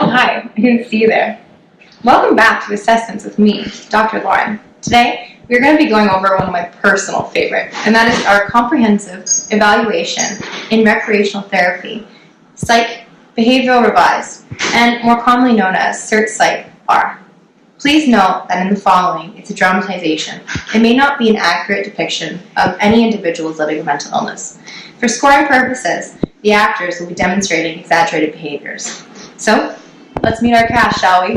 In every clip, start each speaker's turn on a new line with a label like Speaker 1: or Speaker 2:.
Speaker 1: Oh, hi. I didn't see you there. Welcome back to Assessments with me, Dr. Lauren. Today, we're going to be going over one of my personal favorites, and that is our comprehensive evaluation in recreational therapy, Psych Behavioral Revised, and more commonly known as CERT Psych-R. Please note that in the following, it's a dramatization. It may not be an accurate depiction of any individuals living with mental illness. For scoring purposes, the actors will be demonstrating exaggerated behaviors. So, let's meet our cast, shall we?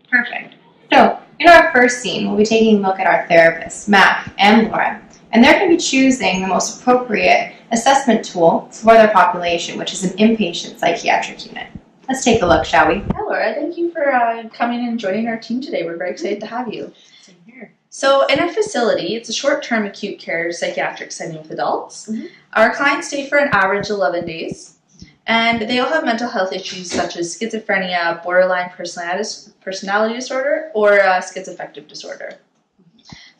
Speaker 1: Perfect. So, in our first scene, we'll be taking a look at our therapists, Mac and Laura, and they're going to be choosing the most appropriate assessment tool for their population, which is an inpatient psychiatric unit. Let's take a look, shall we?
Speaker 2: Hi, Laura. Thank you for coming and joining our team today. We're very excited to have you.
Speaker 3: Same here.
Speaker 2: So in our facility, it's a short-term acute care psychiatric setting with adults. Our clients stay for an average 11 days, and they all have mental health issues such as schizophrenia, borderline personality disorder, or schizoaffective disorder.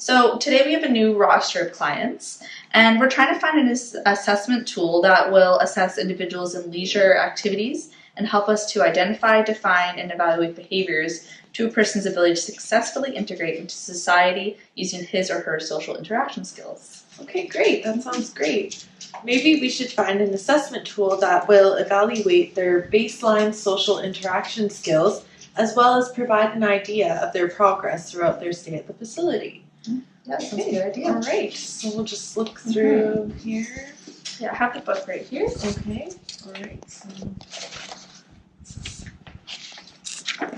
Speaker 2: So today we have a new roster of clients, and we're trying to find an assessment tool that will assess individuals in leisure activities and help us to identify, define, and evaluate behaviors to a person's ability to successfully integrate into society using his or her social interaction skills.
Speaker 3: Okay, great. That sounds great. Maybe we should find an assessment tool that will evaluate their baseline social interaction skills as well as provide an idea of their progress throughout their stay at the facility.
Speaker 2: Yeah, that's a good idea.
Speaker 3: All right, so we'll just look through here.
Speaker 2: Yeah, I have the book right here.
Speaker 3: Okay, all right. So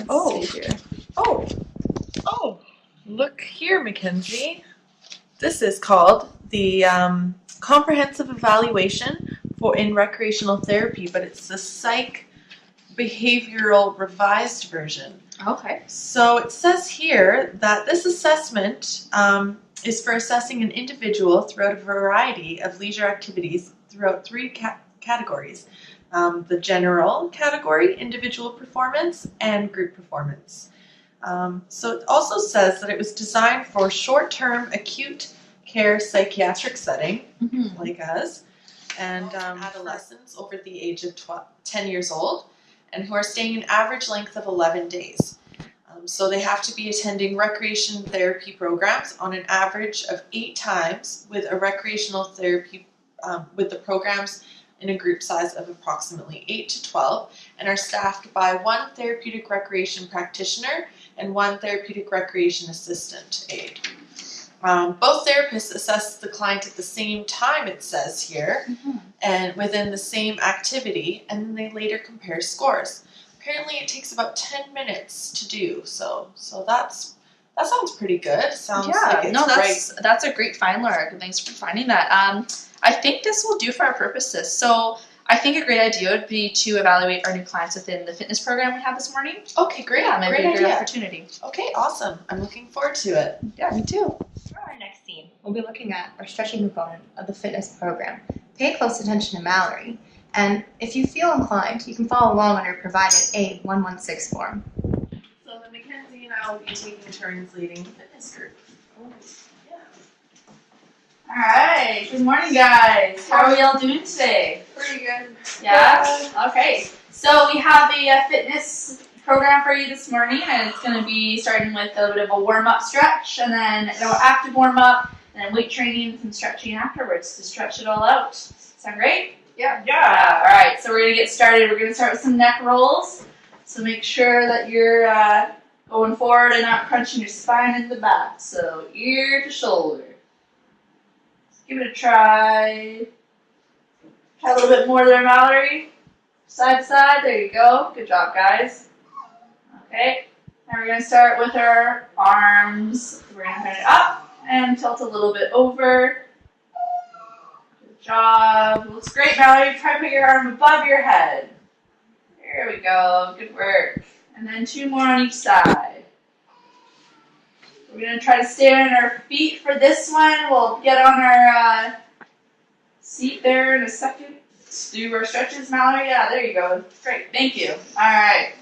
Speaker 2: Let's see here.
Speaker 3: Oh, look here, Mackenzie. This is called the Comprehensive Evaluation in Recreational Therapy, but it's the Psych Behavioral Revised version.
Speaker 2: Okay.
Speaker 3: So it says here that this assessment is for assessing an individual throughout a variety of leisure activities throughout three categories. The general category, individual performance, and group performance. So it also says that it was designed for short-term acute care psychiatric setting, like us, and adolescents over the age of 10 years old, and who are staying an average length of 11 days. So they have to be attending recreation therapy programs on an average of 8 times with a recreational therapy, with the programs in a group size of approximately 8 to 12, and are staffed by 1 therapeutic recreation practitioner and 1 therapeutic recreation assistant aide. Both therapists assess the client at the same time, it says here, and within the same activity, and then they later compare scores. Apparently it takes about 10 minutes to do, so that sounds pretty good. Sounds like it's
Speaker 2: that's a great find, Laura. Thanks for finding that. I think this will do for our purposes. So I think a great idea would be to evaluate our new clients within the fitness program we had this morning.
Speaker 3: Okay, great.
Speaker 2: Yeah, maybe
Speaker 3: great
Speaker 2: a good
Speaker 3: idea.
Speaker 2: opportunity.
Speaker 3: Okay, awesome. I'm looking forward to it.
Speaker 2: Yeah, me too.
Speaker 1: For our next scene, we'll be looking at our stretching component of the fitness program. Pay close attention to Mallory, and if you feel inclined, you can follow along on your provided A116 form.
Speaker 3: So then Mackenzie and I will be taking turns leading the fitness group.
Speaker 2: All right. Good morning, guys. How are we all doing today?
Speaker 3: Pretty good.
Speaker 2: Yeah? Okay. So we have a fitness program for you this morning, and it's going to be starting with a bit of a warm-up stretch, and then an active warm-up, and then weight training and some stretching afterwards to stretch it all out. Sound great?
Speaker 3: Yeah.
Speaker 2: Yeah. All right. So we're going to get started. We're going to start with some neck rolls. So make sure that you're going forward and not crunching your spine in the back. So ear to shoulder. Give it a try. Try a little bit more there, Mallory. Side to side. There you go. Good job, guys. Okay. Now we're going to start with our arms. We're going to turn it up and tilt a little bit over. Good job. Looks great, Mallory. Try to put your arm above your head. There we go. Good work. And then 2 more on each side. We're going to try to stay on our feet for this one. We'll get on our seat there in a second. Let's do our stretches, Mallory. Yeah, there you go. Great, thank you. All right.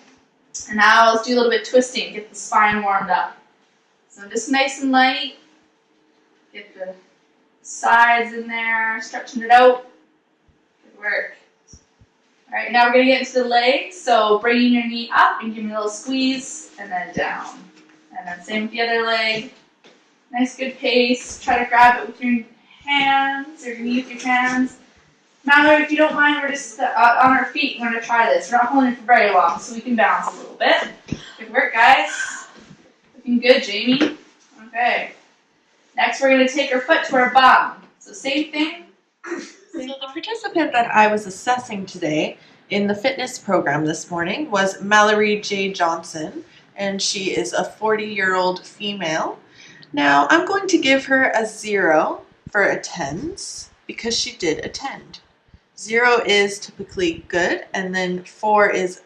Speaker 2: And now let's do a little bit of twisting, get the spine warmed up. So just nice and light. Get the sides in there, stretching it out. Good work. All right, now we're gonna get into the legs. So bringing your knee up and giving a little squeeze, and then down. And then same with the other leg. Nice, good pace. Try to grab it with your hands, or your knee with your hands. Mallory, if you don't mind, we're just on our feet. We're gonna try this. We're not holding it for very long, so we can bounce a little bit. Good work, guys. Looking good, Jamie. Okay. Next, we're gonna take our foot to our bum. So same thing.
Speaker 3: So the participant that I was assessing today in the fitness program this morning was Mallory J. Johnson, and she is a 40-year-old female. Now, I'm going to give her a 0 for attends because she did attend. 0 is typically good, and then 4 is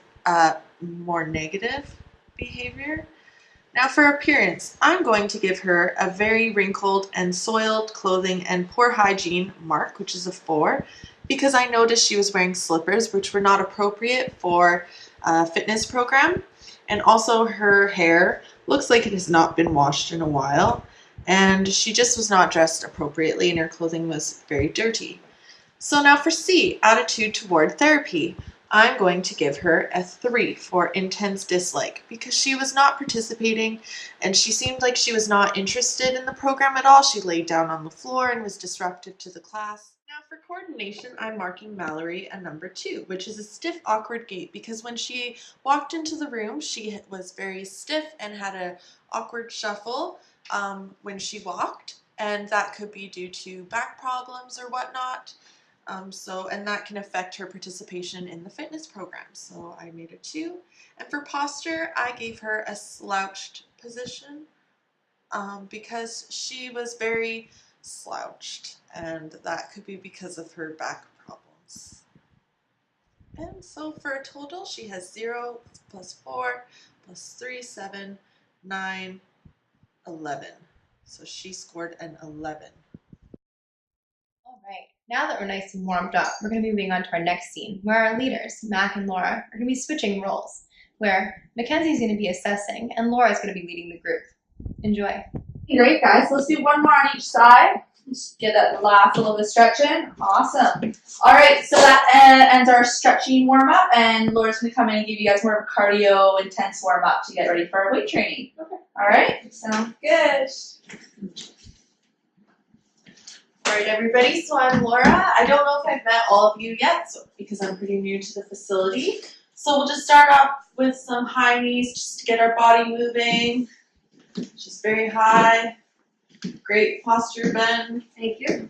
Speaker 3: more negative behavior. Now for appearance, I'm going to give her a very wrinkled and soiled clothing and poor hygiene mark, which is a 4, because I noticed she was wearing slippers, which were not appropriate for a fitness program. And also her hair looks like it has not been washed in a while, and she just was not dressed appropriately and her clothing was very dirty. So now for C, attitude toward therapy. I'm going to give her a 3 for intense dislike because she was not participating and she seemed like she was not interested in the program at all. She laid down on the floor and was disruptive to the class. Now for coordination, I'm marking Mallory a number 2, which is a stiff, awkward gait because when she walked into the room, she was very stiff and had an awkward shuffle when she walked, and that could be due to back problems or whatnot. And that can affect her participation in the fitness program. So I made a 2. And for posture, I gave her a slouched position because she was very slouched, and that could be because of her back problems. And so for a total, she has 0 plus 4 plus 3, 7, 9, 11. So she scored an 11.
Speaker 1: All right, now that we're nice and warmed up, we're going to be moving on to our next scene, where our leaders, Mac and Laura, are going to be switching roles, where Mackenzie's going to be assessing and Laura's going to be leading the group. Enjoy.
Speaker 2: Great, guys. Let's do one more on each side. Just get that last little bit of stretching. Awesome. All right, so that ends our stretching warm-up, and Laura's going to come in and give you guys more of a cardio intense warm-up to get ready for our weight training. Okay. All right, sounds good.
Speaker 3: All right, everybody, so I'm Laura. I don't know if I've met all of you yet because I'm pretty new to the facility. So we'll just start off with some high knees just to get our body moving. Just very high. Great posture, Ben.
Speaker 1: Thank you.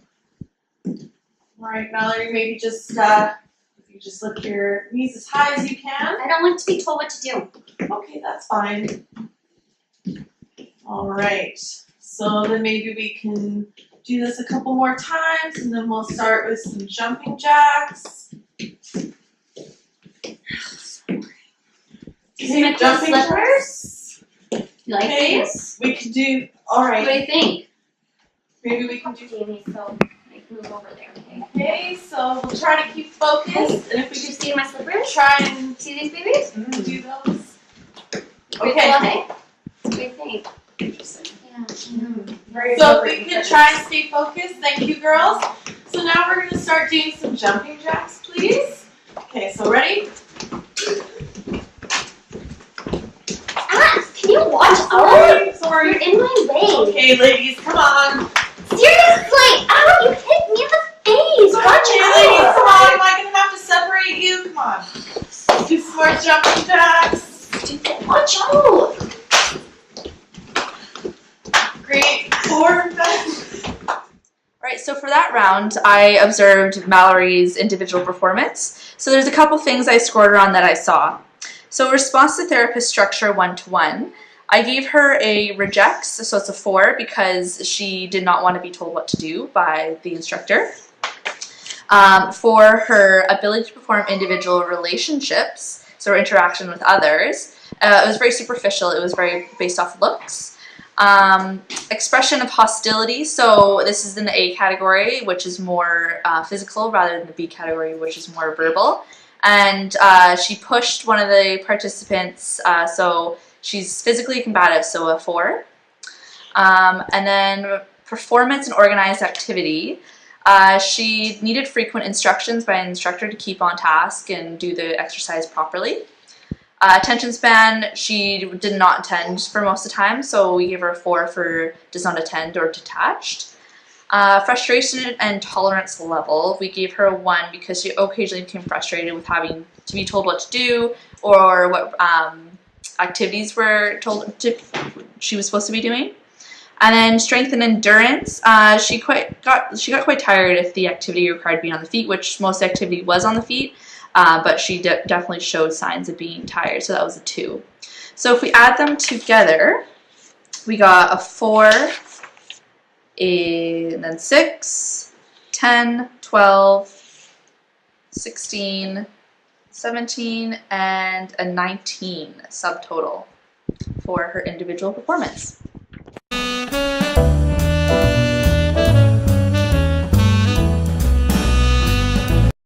Speaker 3: All right, Mallory, maybe just if you just lift your knees as high as you can.
Speaker 4: I don't like to be told what to do.
Speaker 3: Okay, that's fine. All right, so then maybe we can do this a couple more times, and then we'll start with some jumping jacks.
Speaker 4: Is it my
Speaker 3: Jumping
Speaker 4: slippers?
Speaker 3: jacks.
Speaker 4: You like
Speaker 3: Okay,
Speaker 4: these?
Speaker 3: we can do, all
Speaker 4: What do
Speaker 3: right,
Speaker 4: you think?
Speaker 3: maybe we can do,
Speaker 4: Jamie, so I move over there, okay?
Speaker 3: okay, so we'll try to keep focused, and if we
Speaker 4: Did you
Speaker 3: just
Speaker 4: see my slippers?
Speaker 3: try and
Speaker 4: See these babies?
Speaker 3: do those.
Speaker 4: Pretty
Speaker 3: Okay.
Speaker 4: cool, hey? What do you think?
Speaker 3: Interesting.
Speaker 4: Yeah, I know.
Speaker 3: So if we can try and stay focused, thank you, girls. So now we're gonna start doing some jumping jacks, please. Okay, so ready?
Speaker 4: Ah, can you watch out?
Speaker 3: Sorry, sorry.
Speaker 4: You're in my way.
Speaker 3: Okay, ladies, come on.
Speaker 4: Seriously, ow, you hit me in the face. Watch
Speaker 3: Okay,
Speaker 4: out.
Speaker 3: ladies, come on. Am I gonna have to separate you? Come on. Do some more jumping jacks.
Speaker 4: Stupid. Watch out.
Speaker 3: Great. Forward bend.
Speaker 2: Right, so for that round, I observed Mallory's individual performance. So there's a couple things I scored her on that I saw. So response to therapist structure 1-to-1. I gave her a rejects, so it's a 4 because she did not want to be told what to do by the instructor. For her ability to perform individual relationships, so her interaction with others, it was very superficial. It was very based off looks. I expression of hostility. So this is in the A category, which is more physical, rather than the B category, which is more verbal. And she pushed one of the participants, so she's physically combative, so a 4. And then performance and organized activity. She needed frequent instructions by an instructor to keep on task and do the exercise properly. Attention span, she did not attend for most of the time, so we gave her a 4 for does not attend or detached. Frustration and tolerance level, we gave her a 1 because she occasionally became frustrated with having to be told what to do or what activities were she was supposed to be doing. And then strength and endurance, she got quite tired if the activity required being on the feet, which most activity was on the feet, but she definitely showed signs of being tired, so that was a 2. So if we add them together, we got a 4, and then 6, 10, 12, 16, 17, and a 19 subtotal for her individual performance.